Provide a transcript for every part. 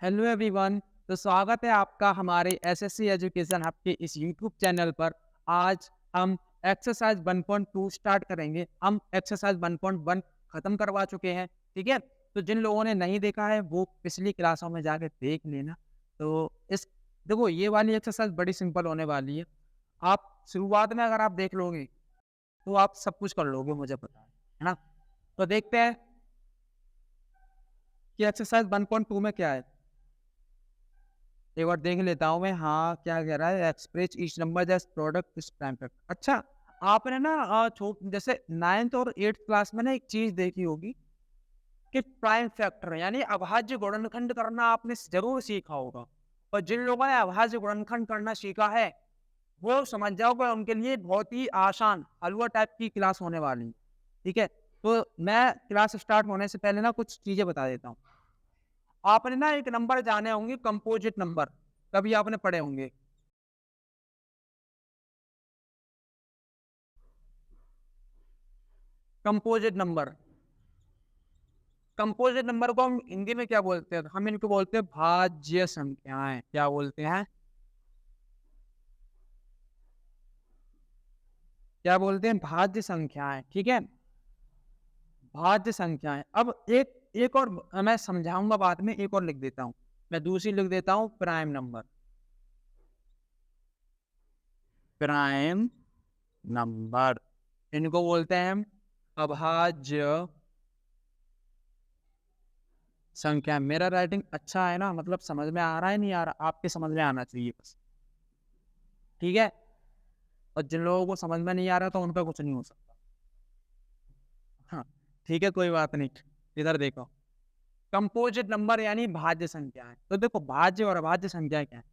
Hello everyone. तो स्वागत है आपका हमारे एसएससी एजुकेशन हब के इस यूट्यूब चैनल पर। आज हम एक्सरसाइज 1.2 स्टार्ट करेंगे। हम एक्सरसाइज 1.1 खत्म करवा चुके हैं, ठीक है। तो जिन लोगों ने नहीं देखा है वो पिछली क्लासों में जाकर देख लेना। तो इस देखो, ये वाली एक्सरसाइज बड़ी सिंपल होने वाली है। आप शुरुआत में अगर आप देख लोगे तो आप सब कुछ कर लोगे, मुझे पता है ना। तो देखते हैं कि एक्सरसाइज 1.2 में क्या है। एक बार देख लेता हूँ मैं। हाँ, क्या कह रहा है, express each number as product is prime factor. अच्छा, आपने ना जैसे 9th और 8th क्लास में ना एक चीज देखी होगी कि प्राइम फैक्टर यानी अभाज्य गुणनखंड करना आपने जरूर सीखा होगा। और जिन लोगों ने अभाज्य गुणनखंड करना सीखा है वो समझ जाओगे, उनके लिए बहुत ही आसान हलवा टाइप की क्लास होने वाली है, ठीक है। तो मैं क्लास स्टार्ट होने से पहले ना कुछ चीजें बता देता हूँ। आपने ना एक नंबर जाने होंगे, कंपोजिट नंबर, कभी आपने पढ़े होंगे। कंपोजिट नंबर, कंपोजिट नंबर को हम हिंदी में क्या बोलते हैं? हम इनको बोलते हैं भाज्य संख्याएं। क्या बोलते हैं? क्या बोलते हैं? भाज्य संख्याएं, ठीक है। भाज्य संख्याएं। अब एक एक और मैं समझाऊंगा बाद में, एक और लिख देता हूं। मैं दूसरी लिख देता हूं, प्राइम नंबर। प्राइम नंबर, इनको बोलते हैं हम अभाज्य संख्या। मेरा राइटिंग अच्छा है ना? मतलब समझ में आ रहा है, नहीं आ रहा? आपके समझ में आना चाहिए बस, ठीक है। और जिन लोगों को समझ में नहीं आ रहा तो उनका कुछ नहीं हो सकता। हाँ, ठीक है, कोई बात नहीं। इधर देखो, कंपोजिट नंबर यानी भाज्य संख्या है। तो देखो, भाज्य और अभाज्य संख्या क्या है?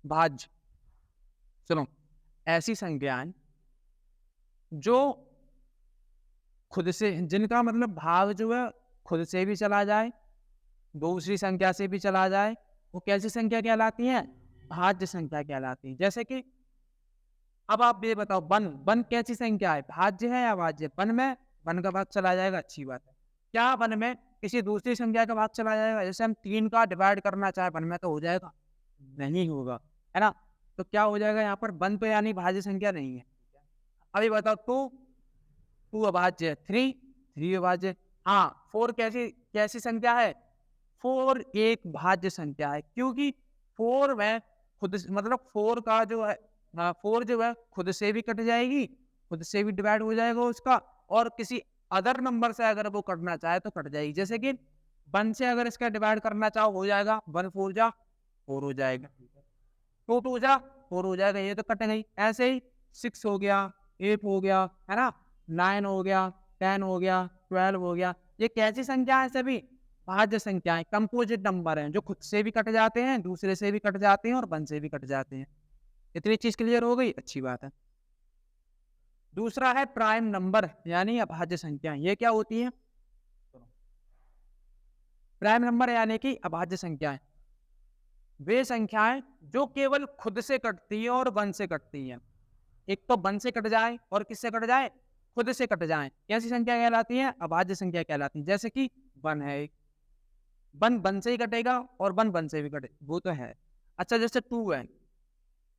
भाज्य, सुनो, ऐसी संख्याएं जो खुद से, जिनका मतलब भाग जो है खुद से भी चला जाए, दूसरी संख्या से भी चला जाए, वो कैसी संख्या कहलाती है? भाज्य संख्या कहलाती है। जैसे कि अब आप ये बताओ, वन वन कैसी संख्या है? भाज्य है या अभाज्य? वन में वन का भाग चला जाएगा, अच्छी बात है। क्या वन में किसी दूसरी संख्या का भाग चला जाएगा? जैसे हम 3 का डिवाइड करना चाहे वन में, तो हो जाएगा? नहीं होगा, है ना। तो क्या हो जाएगा यहाँ पर? वन तो यानी भाज्य संख्या नहीं है। अभी बताओ, टू, टू अभाज्य है। थ्री, थ्री अभाज्य। हाँ, फोर कैसी कैसी संख्या है? फोर एक भाज्य संख्या है, क्योंकि फोर में मतलब फोर का जो है, फोर जो है खुद से भी कट जाएगी, खुद से भी डिवाइड हो जाएगा उसका, और किसी अदर नंबर से अगर वो कटना चाहे तो कट जाएगी। जैसे कि वन से अगर इसका डिवाइड करना चाहो, हो जाएगा, वन फोर जा फोर हो जाएगा, टू टू जा फोर हो जाएगा, ये तो कट गई। ऐसे ही सिक्स हो गया, एट हो गया, है ना, नाइन हो गया, टेन हो गया, 12 हो गया। ये कैसी संख्या है? सभी भाज्य संख्याएं, कंपोजिट नंबर हैं, जो खुद से भी कट जाते हैं, दूसरे से भी कट जाते हैं, और वन से भी कट जाते हैं। इतनी चीज क्लियर हो गई, अच्छी बात है। दूसरा है प्राइम नंबर यानी अभाज्य संख्या। ये क्या होती है? प्राइम नंबर यानी कि अभाज्य संख्याएं वे संख्याएं जो केवल खुद से कटती है और वन से कटती है। एक तो वन से कट जाए और किससे कट जाए? खुद से कट जाए, कैसी संख्या कहलाती है? अभाज्य संख्या कहलाती है। जैसे कि वन है, वन वन से ही कटेगा और वन वन से भी कटे, वो तो है। अच्छा, जैसे टू है,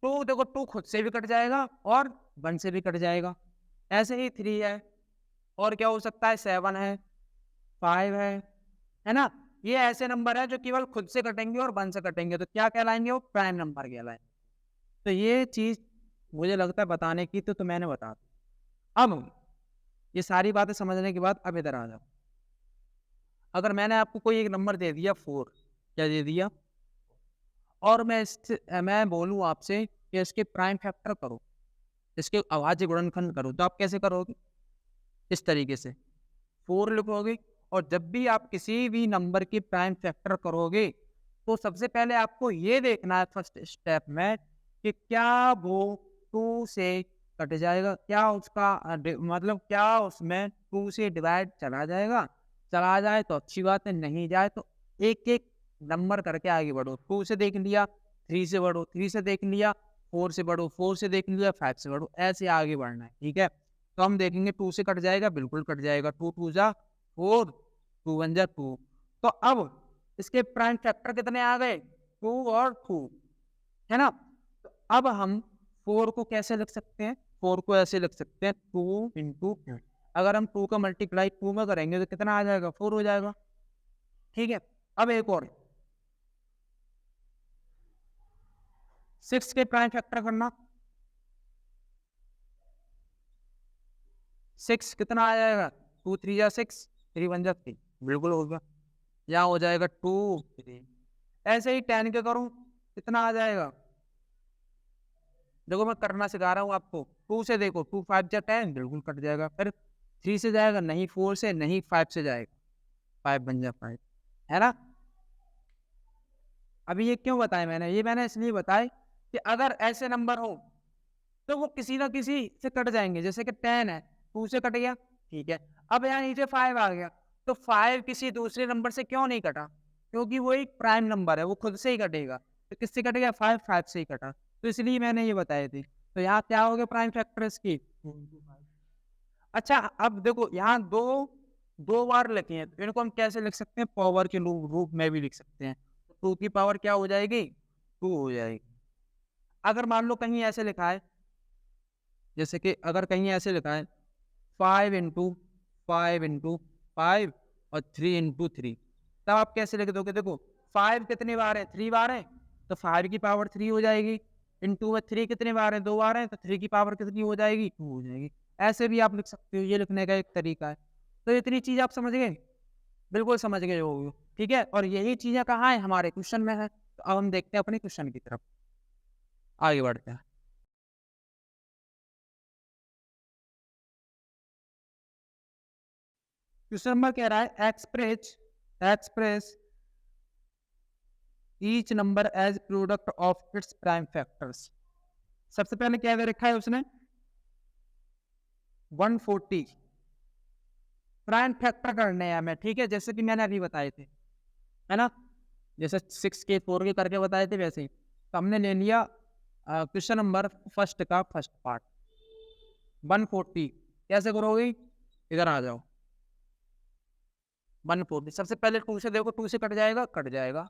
टू देखो, टू खुद से भी कट जाएगा और वन से भी कट जाएगा। ऐसे ही थ्री है, और क्या हो सकता है? सेवन है, फाइव है ना। ये ऐसे नंबर है जो केवल खुद से कटेंगे और वन से कटेंगे, तो क्या कहलाएंगे? वो प्राइम नंबर कहलाएंगे। तो ये चीज मुझे लगता है बताने की तो मैंने बता दी। अब ये सारी बातें समझने के बाद अब इधर आ जाओ। अगर मैंने आपको कोई एक नंबर दे दिया, फोर, क्या दे दिया, और मैं बोलूं आपसे कि इसके प्राइम फैक्टर करो, इसके अभाज्य गुणनखंड करो, तो आप कैसे करोगे? इस तरीके से फोर लिखोगे। और जब भी आप किसी भी नंबर की प्राइम फैक्टर करोगे तो सबसे पहले आपको ये देखना है फर्स्ट स्टेप में कि क्या वो टू से कट जाएगा, क्या उसका मतलब क्या उसमें टू से डिवाइड चला जाएगा। चला जाए तो अच्छी बात है, नहीं जाए तो एक एक नंबर करके आगे बढ़ो। टू से देख लिया, थ्री से बढ़ो, थ्री से देख लिया, फोर से बढ़ो, फोर से देख लिया, फाइव से बढ़ो, ऐसे आगे बढ़ना है, ठीक है। तो हम देखेंगे टू से कट जाएगा, बिल्कुल कट जाएगा। टू टू जा फोर, टू वन जा टू। तो अब इसके प्राइम फैक्टर कितने आ गए, 2 और 2, है ना। तो अब हम 4 को कैसे लिख सकते हैं, 4 को ऐसे लिख सकते हैं 2 इंटू 2। अगर हम 2 का मल्टीप्लाई 2 में करेंगे तो कितना आ जाएगा, 4 हो जाएगा। ठीक है, अब एक और 6 के प्राइम फैक्टर करना, 6 कितना आ जाएगा, 2 3 जा 6, 3 1 जा 3, बिल्कुल होगा। यहाँ हो जाएगा 2 3। ऐसे ही 10 के करूं कितना आ जाएगा, देखो मैं करना सिखा रहा हूँ आपको। 2 से देखो, 2 5 जा 10, बिल्कुल कट जाएगा। फिर 3 से जाएगा नहीं, 4 से नहीं, 5 से जाएगा, 5 बन जा 5, है ना। अभी ये क्यों बताया मैंने, ये मैंने इसलिए बताया कि अगर ऐसे नंबर हो तो वो किसी ना किसी से कट जाएंगे। जैसे कि 10 है, 2 से कट गया, ठीक है। अब यहाँ नीचे 5 आ गया, तो 5 किसी दूसरे नंबर से क्यों नहीं कटा, क्योंकि वो एक प्राइम नंबर है, वो खुद से ही कटेगा। तो किससे कट गया, 5 से ही कटा, तो इसलिए मैंने ये बताए थे। तो यहाँ क्या हो गया प्राइम फैक्टर इसकी। अच्छा अब देखो यहाँ दो दो बार लिखे हैं, तो इनको हम कैसे लिख सकते हैं, पावर के रूप में भी लिख सकते हैं। 2 की पावर क्या हो जाएगी, 2 हो जाएगी। अगर मान लो कहीं ऐसे लिखा है, जैसे कि अगर कहीं ऐसे लिखा है 5 इंटू 5 और 3 इंटू 3, तब आप कैसे लिख दोगे, देखो 5 कितने बार है, 3 बार है, तो 5 की पावर 3 हो जाएगी। इंटू में 3 कितने बार है, 2 बार है, तो 3 की पावर कितनी हो जाएगी, 2 हो जाएगी। ऐसे भी आप लिख सकते हो, ये लिखने का एक तरीका है। तो इतनी चीज आप समझ गए, बिल्कुल समझ गए हो, ठीक है। और यही चीजें कहाँ है, हमारे क्वेश्चन में है। तो अब हम देखते हैं अपने क्वेश्चन की तरफ, आगे बढ़ते हैं। क्वेश्चन नंबर कह रहा है express each number as product of its prime factors. सबसे पहले क्या दे रखा है उसने, 140 प्राइम फैक्टर करने हैं हमें, ठीक है, जैसे कि मैंने अभी बताए थे, है ना। जैसे 6 के 4 के करके बताए थे वैसे ही। तो हमने ले लिया क्वेश्चन नंबर फर्स्ट का फर्स्ट पार्ट 140। कैसे करोगे, इधर आ जाओ। 140 सबसे पहले 2 से देखो, 2 से कट जाएगा, कट जाएगा,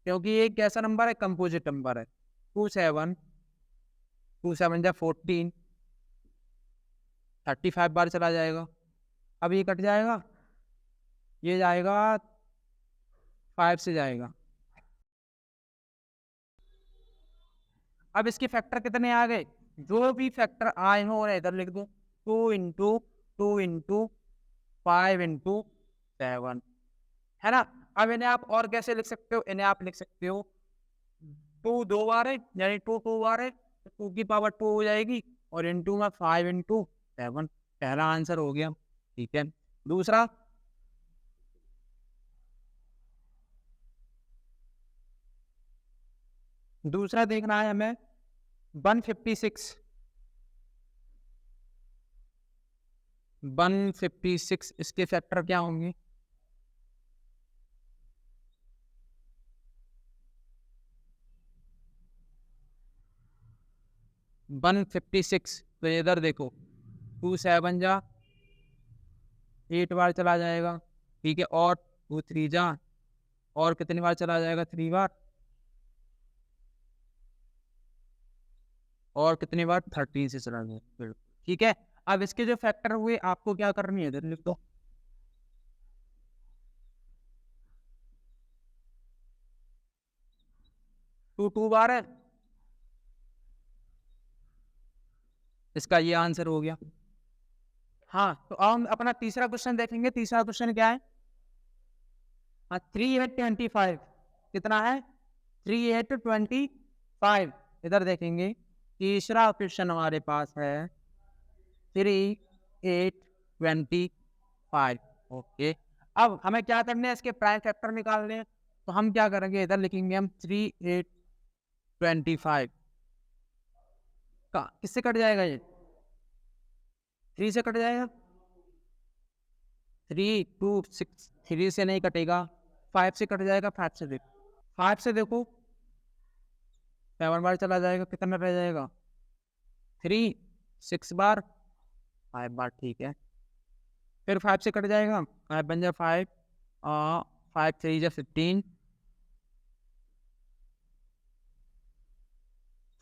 क्योंकि ये कैसा नंबर है, कंपोजिट नंबर है। 2 7 2 7 जा 14, 35 बार चला जाएगा। अब ये कट जाएगा, ये जाएगा 5 से जाएगा। अब इसके फैक्टर कितने आ गए, जो भी फैक्टर आए हो और इधर लिख दो, 2 इंटू 5 इंटू 7, है ना। अब इन्हें आप और कैसे लिख सकते हो, इन्हें आप लिख सकते हो 2 2 बार है, यानी 2 2 बार है, तो 2 की पावर 2 हो जाएगी, और इंटू में 5 इंटू 7। पहला आंसर हो गया, ठीक है। दूसरा दूसरा देखना है हमें 156 156 इसके फैक्टर क्या होंगे, 156। तो इधर देखो 2 7 जा 8 बार चला जाएगा, ठीक है, और 2 3 जा और कितनी बार चला जाएगा, 3 बार, और कितनी बार 13 से चला जाएगा, बिल्कुल ठीक है। अब इसके जो फैक्टर हुए आपको क्या करनी है, इधर लिख दो। 2 2 बार है, इसका ये आंसर हो गया। हाँ, तो अब हम अपना तीसरा क्वेश्चन देखेंगे। तीसरा क्वेश्चन क्या है, हाँ 3 8 25 कितना है, 3 8 25। इधर देखेंगे, तीसरा क्वेश्चन हमारे पास है 3 8 25। ओके, अब हमें क्या करना है, इसके प्राइम फैक्टर निकालने हैं। तो हम क्या करेंगे, इधर लिखेंगे हम 3 8 25 का किससे कट जाएगा, ये 3 से कट जाएगा, 3 2 6, 3 से नहीं कटेगा, 5 से कट जाएगा, 5 से देखो, 5 से देखो 7 बार चला जाएगा, कितना रह जाएगा, 3 6 बार, 5 बार, ठीक है। फिर 5 से कट जाएगा, 5 बन जाए 5 5 3 जा 15,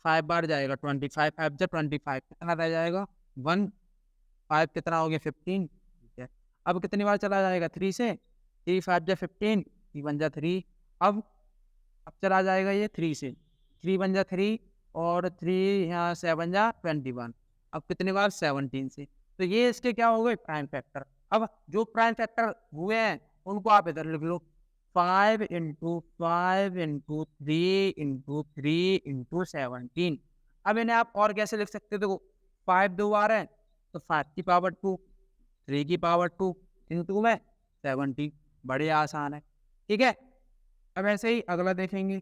5 बार जाएगा 25, 5 जा 25, कितना रह जाएगा 1, 5 कितना हो गया 15, ठीक है। अब कितनी बार चला जाएगा 3 से, 3 5 जा 15, 3 1 जा 3, अब चला जाएगा ये 3 से, 3 1 जा 3 और 3 यहाँ 7 जा 21, अब कितनी बार 17 से। तो ये इसके क्या हो गए प्राइम फैक्टर। अब जो प्राइम फैक्टर हुए हैं उनको आप इधर लिख लो, 5 इंटू 5 इंटू 3 इंटू 3 इंटू 17। अब इन्हें आप और कैसे लिख सकते हो, देखो 5 दो बार है तो 5 की पावर 2, 3 की पावर 2 इंटू में 70, बड़े आसान है, ठीक है। अब ऐसे ही अगला देखेंगे,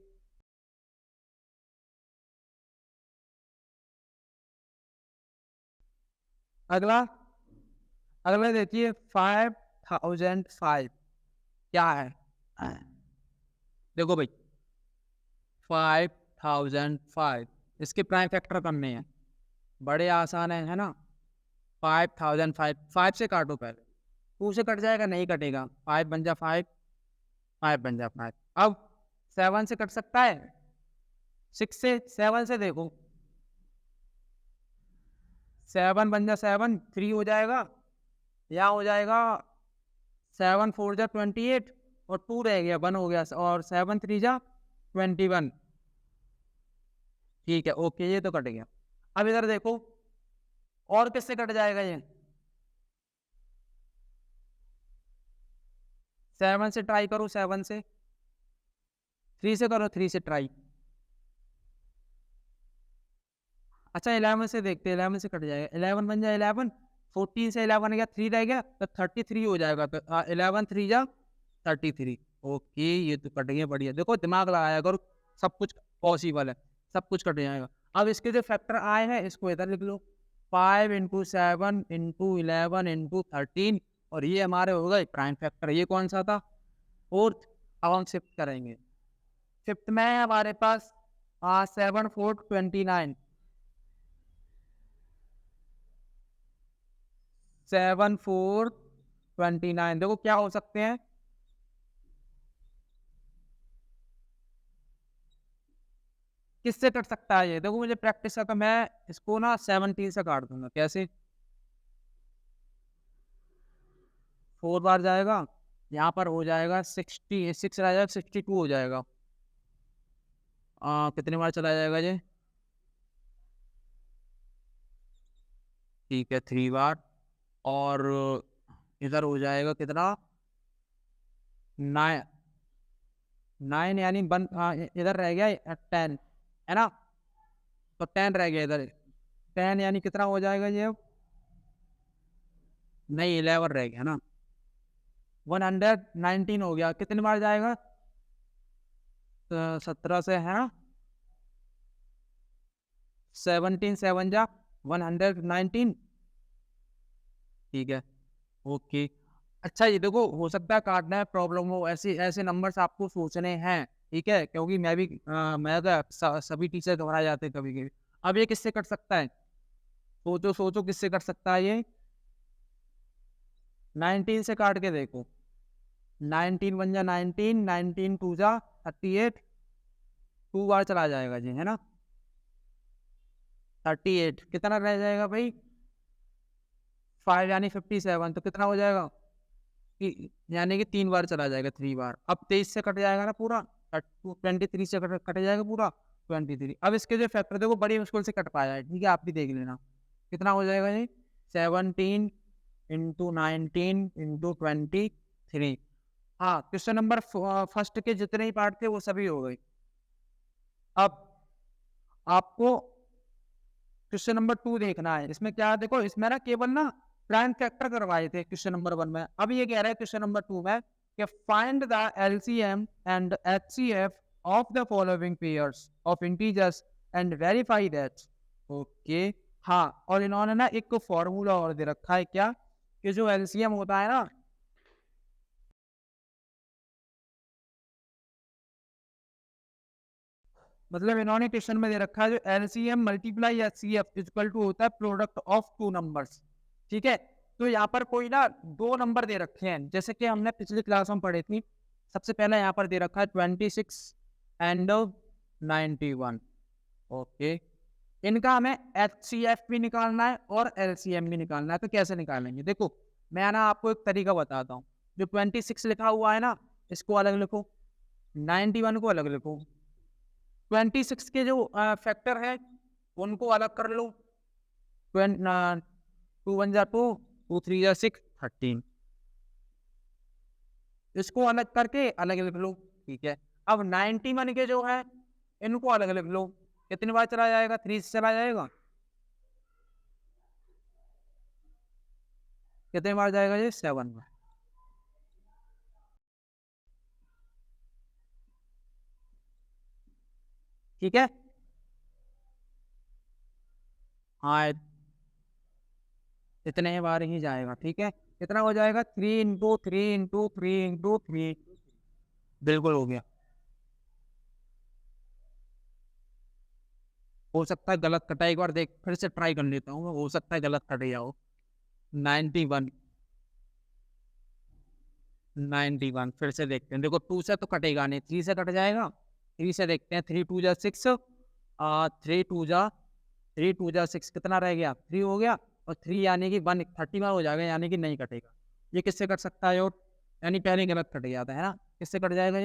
अगला अगला देखिए 5005 क्या है। देखो भाई 5005 इसके प्राइम फैक्टर करने हैं, बड़े आसान है ना। 5005 5 से काटो, पहले 2 से कट जाएगा, नहीं कटेगा, 5 बन जा 5, 5 बन जा 5। अब 7 से कट सकता है, 6 से, 7 से देखो, 7 बन जा 7, 3 हो जाएगा, यहाँ हो जाएगा 7 4 जा 28 और 2 रह गया 1 हो गया, और 7 3 जा 21, ठीक है ओके, ये तो कट गया। अब इधर देखो और किससे कट जाएगा ये, 7 से ट्राई करो, 7 से, 3 से करो, 3 से ट्राई, अच्छा 11 से देखते हैं, 11 से कट जाएगा, 11 बन जाए 11, 14 से 11 गया 3 रह गया तो 33 हो जाएगा, तो 11 3 जा 33, ओके ये तो कट गया, बढ़िया। देखो दिमाग लगाया करो, सब कुछ पॉसिबल है, सब कुछ कट जाएगा। अब इसके जो फैक्टर आए हैं इसको इधर लिख लो, 5 इंटू 7 इंटू 11 इंटू 13, और ये हमारे हो गए प्राइम फैक्टर। ये कौन सा था, फोर्थ। अब हम शिफ्ट करेंगे, फिफ्थ में है हमारे पास 7 4 29, 7 4 29, देखो क्या हो सकते हैं, किससे कट सकता है ये, देखो मुझे प्रैक्टिस का, तो मैं इसको ना 17 से काट दूंगा, कैसे, 4 बार जाएगा, यहाँ पर हो जाएगा 66 रह जाएगा, 62 हो जाएगा, कितनी बार चला जाएगा ये, ठीक है 3 बार, और इधर हो जाएगा कितना 9, 9 यानी इधर रह गया 10 है ना, तो 10 रह गया इधर, 10 यानी कितना हो जाएगा ये, नहीं 11 रह गया ना, 119 हो गया, कितनी बार जाएगा, 17 से है ना, 17 7 जा 119, ठीक है ओके। अच्छा ये देखो हो सकता है काटना है प्रॉब्लम हो, ऐसे ऐसे नंबर्स आपको सोचने हैं, ठीक है, क्योंकि मैं भी मैं तो सभी टीचर घबरा जाते हैं कभी कभी। अब ये किससे कट सकता है, सोचो सोचो किससे कट सकता है ये, 19 से काट के देखो, 19 बन जा 19, 19 2 जा 38, 2 बार चला जाएगा जी है ना, 38 कितना रह जाएगा भाई, 5 यानी 57, तो कितना हो जाएगा यानी कि 3 बार चला जाएगा, 3 बार। अब 23 से कट जाएगा ना पूरा, 23 से कट जाएगा पूरा 23। अब इसके जो फैक्टर देखो बड़ी मुश्किल से कट पाया है, ठीक है आप भी देख लेना कितना हो जाएगा ये, 17 इंटू 19 इंटू 23। हाँ क्वेश्चन नंबर फर्स्ट के जितने ही पार्ट थे वो सभी हो गए। अब आपको क्वेश्चन नंबर 2 देखना है, इसमें क्या देखो, इसमें ना केवल ना प्राइम फैक्टर करवाए थे क्वेश्चन नंबर 1 में। अब ये कह रहा है क्वेश्चन नंबर 2 में कि find the LCM and HCF of the following pairs of integers and verify that, okay. हाँ और इन्होंने ना एक फॉर्मूला और दे रखा है, क्या कि जो एलसीएम होता है ना, मतलब इन्होंने क्वेश्चन में दे रखा है जो LCM multiply HCF equal to होता है प्रोडक्ट ऑफ 2 नंबर्स, ठीक है। तो यहाँ पर कोई ना 2 नंबर दे रखे हैं, जैसे कि हमने पिछली क्लास में पढ़े थी सबसे पहला यहाँ पर दे रखा है 26 एंड 91। ओके, इनका हमें HCF भी निकालना है और LCM भी निकालना है। तो कैसे निकालेंगे, देखो मैं ना आपको एक तरीका बताता हूँ। जो 26 लिखा हुआ है ना, इसको अलग लिखो, 91 को अलग लिखो। 26 के जो फैक्टर है उनको अलग कर लो। 2 1 जा 2, 2 3 जा 6, 13। इसको अलग करके अलग लिख लो, ठीक है। अब 91 के जो है इनको अलग लिख लो। कितनी बार चला जाएगा, 3 से चला जाएगा। कितने बार जाएगा ये, 7 बार। ठीक है, हाँ इतने बार ही जाएगा। ठीक है, कितना हो जाएगा, 3 इंटू 3 इंटू 3 इंटू 3। बिल्कुल हो गया। हो सकता है गलत कटा, एक बार देख फिर से ट्राई कर लेता हूँ, हो सकता है गलत कट जाओ। 91 91 फिर से देखते हैं। देखो 2 से तो कटेगा नहीं, 3 से कट जाएगा। 3 से देखते हैं, 3 2 जा 6, 3 2 जा 6 कितना रह गया, 3 हो गया। और 3 यानी कि 130 बार हो जाएगा, यानी कि नहीं कटेगा। ये किससे कट सकता है, और यानी पहले गलत कट गया था, है ना। किससे कट जाएगा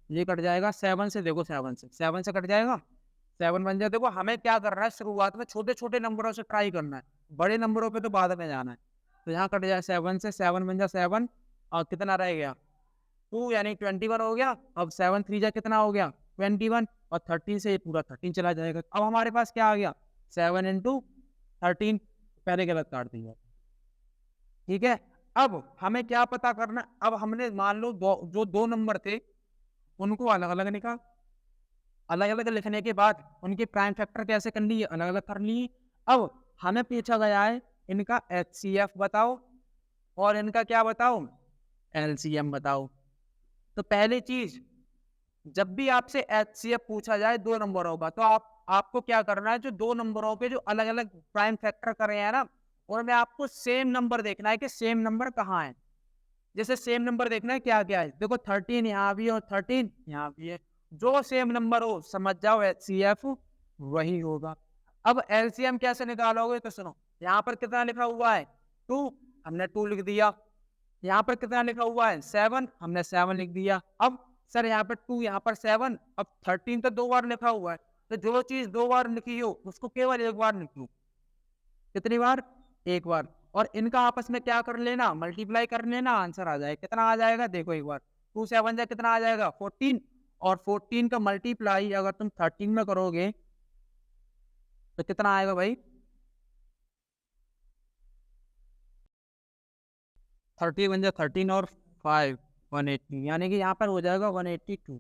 ये कट जाएगा 7 से। देखो 7 से कट जाएगा। 7 बन जाए। देखो हमें क्या करना है, शुरुआत में छोटे छोटे नंबरों से ट्राई करना है, बड़े नंबरों पे तो बाद में जाना है। तो यहाँ कट जाए 7 से, 7 बन जाए 7, और कितना रह गया 2, यानी 21 हो गया। अब 7 3 जा कितना हो गया 21, और 13 से ये पूरा 13 चला जाएगा। अब हमारे पास क्या आ गया, 7 इंटू 13। पहले गलत काट दिया, ठीक है। अब हमें क्या पता करना, अब हमने मान लो जो 2 नंबर थे उनको अलग अलग निकाल, अलग अलग लिखने के बाद उनके प्राइम फैक्टर कैसे कर लिए, अलग अलग कर लिए। अब हमें पूछा गया है इनका HCF बताओ और इनका क्या बताओ, LCM बताओ। तो पहली चीज, जब भी आपसे HCF पूछा जाए 2 नंबरों का, तो आपको क्या करना है, जो 2 नंबरों के जो अलग अलग प्राइम फैक्टर कर रहे हैं ना, उनमें आपको सेम नंबर देखना है कि सेम नंबर कहाँ है। जैसे सेम नंबर देखना है क्या क्या है, देखो 13 यहाँ भी है और 13 यहाँ भी है। जो सेम नंबर हो समझ जाओ HCF वही होगा। अब LCM कैसे निकालोगे, तो सुनो, यहाँ पर कितना लिखा हुआ है 2, हमने 2 लिख दिया। यहाँ पर कितना लिखा हुआ है 7, हमने 7 लिख दिया। अब सर यहाँ पर 2, यहाँ पर 7, अब 13 तो 2 बार लिखा हुआ है। तो जो चीज 2 बार लिखी हो उसको केवल 1 बार लिखो। कितनी बार, 1 बार। और इनका आपस में क्या कर लेना, मल्टीप्लाई कर लेना, आंसर आ जाए। कितना आ जाएगा, देखो एक बार, 2 7 जा कितना आ जाएगा 14, और 14 का मल्टीप्लाई अगर तुम 13 में करोगे तो कितना आएगा भाई, 30 बन जाए 13 और 5 180, यानी कि यहाँ पर हो जाएगा 182।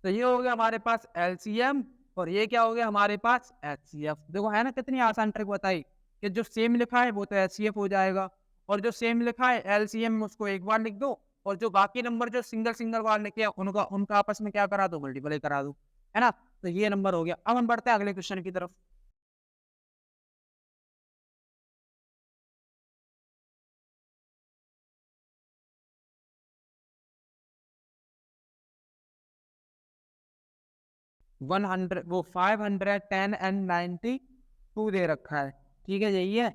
तो ये हो गया हमारे पास LCM, और ये क्या हो गया हमारे पास HCF। देखो है ना कितनी आसान ट्रिक बताई, कि जो सेम लिखा है वो तो HCF हो जाएगा, और जो सेम लिखा है LCM उसको 1 बार लिख दो, और जो बाकी नंबर जो सिंगल सिंगल बार लिखे उनका उनका आपस में क्या करा दो, मल्टीप्लाई करा दो, है ना। तो ये नंबर हो गया। अब हम बढ़ते हैं अगले क्वेश्चन की तरफ। वन हंड्रेड, वो 510 and 92 दे रखा है, ठीक है, यही है।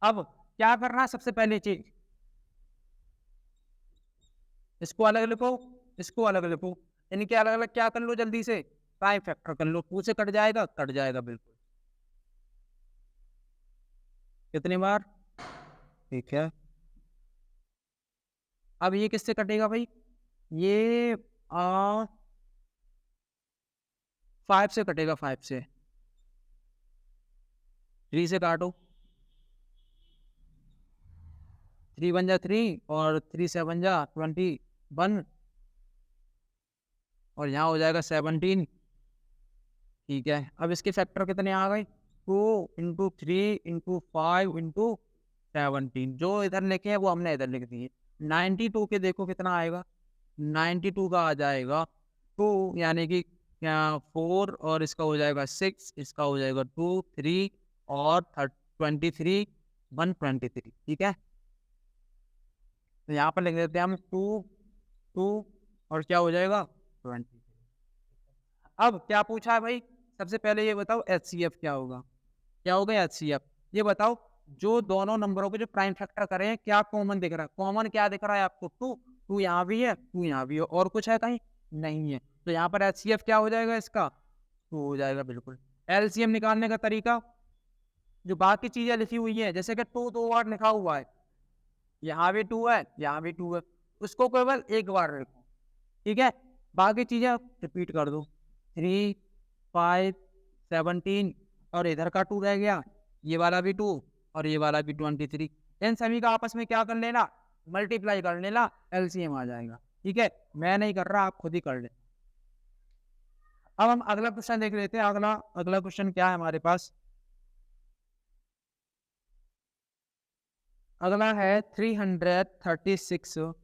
अब क्या करना है, सबसे पहले चीज इसको अलग लिखो, इसको अलग लिखो, इनके अलग अलग क्या कर लो जल्दी से, प्राइम फैक्टर कर लो। 2 से कट जाएगा, कट जाएगा बिल्कुल। कितनी बार, ठीक है। अब ये किससे कटेगा भाई, ये 5 से कटेगा, 5 से। 3 से काटो, 3 1 जा 3, और 3 7 जा 21, और यहाँ हो जाएगा 17, ठीक है। अब इसके फैक्टर कितने आ गए, 2 इंटू 3 इंटू 5 इंटू 17। जो इधर लिखे हैं वो हमने इधर लिख दिए। 92 के देखो कितना आएगा, 92 का आ जाएगा 2, यानी कि 4, और इसका हो जाएगा 6, इसका हो जाएगा 2 3, और 23 123, ठीक है। तो यहाँ पर लिख देते हैं हम 2 2 और क्या हो जाएगा 20। अब क्या पूछा है भाई, सबसे पहले ये बताओ एचसीएफ क्या होगा, क्या होगा एचसीएफ, ये बताओ जो दोनों नंबरों के जो प्राइम फैक्टर करे हैं क्या कॉमन दिख रहा है, कॉमन क्या दिख रहा है आपको, 2, 2 यहाँ भी है 2 यहाँ भी है, और कुछ है कहीं नहीं है, तो यहाँ पर एचसीएफ क्या हो जाएगा इसका 2 हो जाएगा बिल्कुल। एलसीएम निकालने का तरीका, जो बाकी चीजें लिखी हुई है जैसे कि 2 2 बार लिखा हुआ है, यहाँ भी 2 है यहाँ भी 2 है, उसको केवल एक बार लिखो, ठीक है, बाकी चीजें रिपीट कर दो, 3 5 17 और इधर का 2 रह गया, ये वाला भी 2 और ये वाला भी 23, इन सभी का आपस में क्या कर लेना, मल्टीप्लाई कर लेना, एलसीएम आ जाएगा, ठीक है, मैं नहीं कर रहा, आप खुद ही कर ले। अब हम अगला क्वेश्चन देख लेते हैं, अगला क्वेश्चन क्या है हमारे पास, अगला है 336,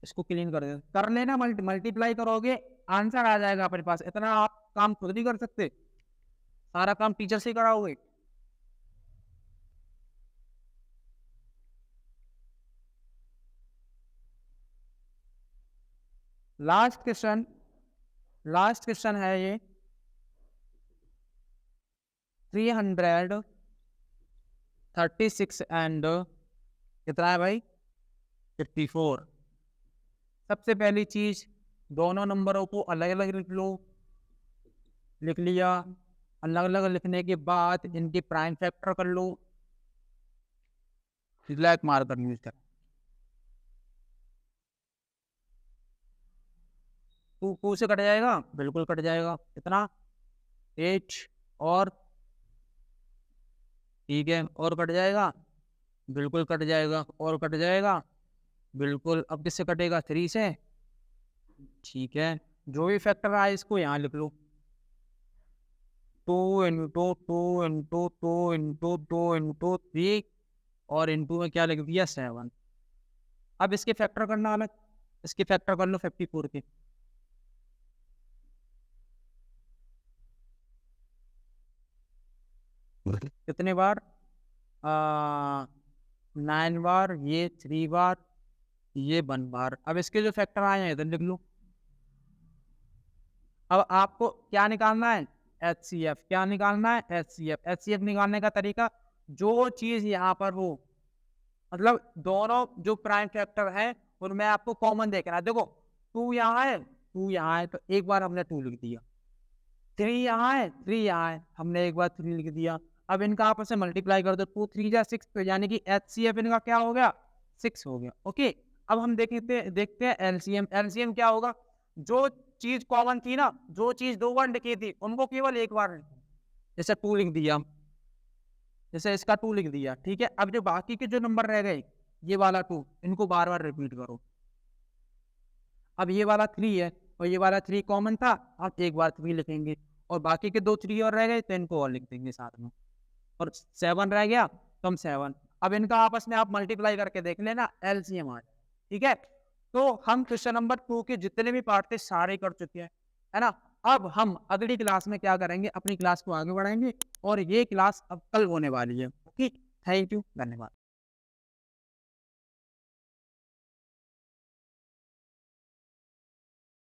इसको क्लीन कर दे, कर लेना, मल्टीप्लाई करोगे आंसर आ जाएगा अपने पास, इतना आप काम खुद नहीं कर सकते, सारा काम टीचर से कराओगे। लास्ट क्वेश्चन है ये 336 एंड कितना है भाई 54। सबसे पहली चीज दोनों नंबरों को अलग अलग लिख लो, लिख लिया, अलग अलग लिखने के बाद इनके प्राइम फैक्टर कर लो, ब्लैक मार्कर यूज कर, 2 से कट जाएगा, बिल्कुल कट जाएगा, कितना 8 और ठीक है, और कट जाएगा, बिल्कुल कट जाएगा, और कट जाएगा बिल्कुल, अब किससे कटेगा 3 से, ठीक है, जो भी फैक्टर आए इसको यहाँ लिख लो, 2 इंटू 2 इंटू 2 इंटू 2 इंटू 3 और इंटू में क्या लिख दिया 7। अब इसके फैक्टर करना अलग, इसके फैक्टर कर लो 54 के, कितने बार 9 बार, ये 3 बार, ये 1 बार, अब इसके जो फैक्टर आए हैं इधर लिख लो। अब आपको क्या निकालना है एचसीएफ, क्या निकालना है एचसीएफ, एचसीएफ निकालने का तरीका, जो चीज यहाँ पर हो, मतलब दोनों जो प्राइम फैक्टर है उनमें आपको कॉमन देखना है, देखो 2 यहाँ है 2 यहाँ है तो एक बार हमने 2 लिख दिया, 3 यहाँ है 3 यहाँ है हमने एक बार 3 लिख दिया, अब इनका आपस में मल्टीप्लाई कर दो, 2 3 जा 6, तो यानी कि एचसीएफ इनका क्या हो गया 6 हो गया, ओके। अब हम देखते हैं एलसीएम, एलसीएम क्या होगा, जो चीज कॉमन थी ना, जो चीज 2 बार लिखी थी उनको केवल एक बार लिखो, जैसे 2 लिख दिया, जैसे इसका 2 लिख दिया, ठीक है, अब जो बाकी के जो नंबर रह गए ये वाला 2 इनको बार बार रिपीट करो, अब ये वाला 3 है और ये वाला 3 कॉमन था, आप एक बार 3 लिखेंगे और बाकी के 2 3 और रह गए तो इनको और लिख देंगे साथ में, और 7 रह गया तो हम 7, अब इनका आपस में आप मल्टीप्लाई करके देख लेना एलसीएम आ जाए, ठीक है। तो हम क्वेश्चन नंबर 2 के जितने भी पार्ट थे सारे कर चुके हैं, है ना। अब हम अगली क्लास में क्या करेंगे, अपनी क्लास को आगे बढ़ाएंगे और ये क्लास अब कल होने वाली है, ओके। थैंक यू, धन्यवाद।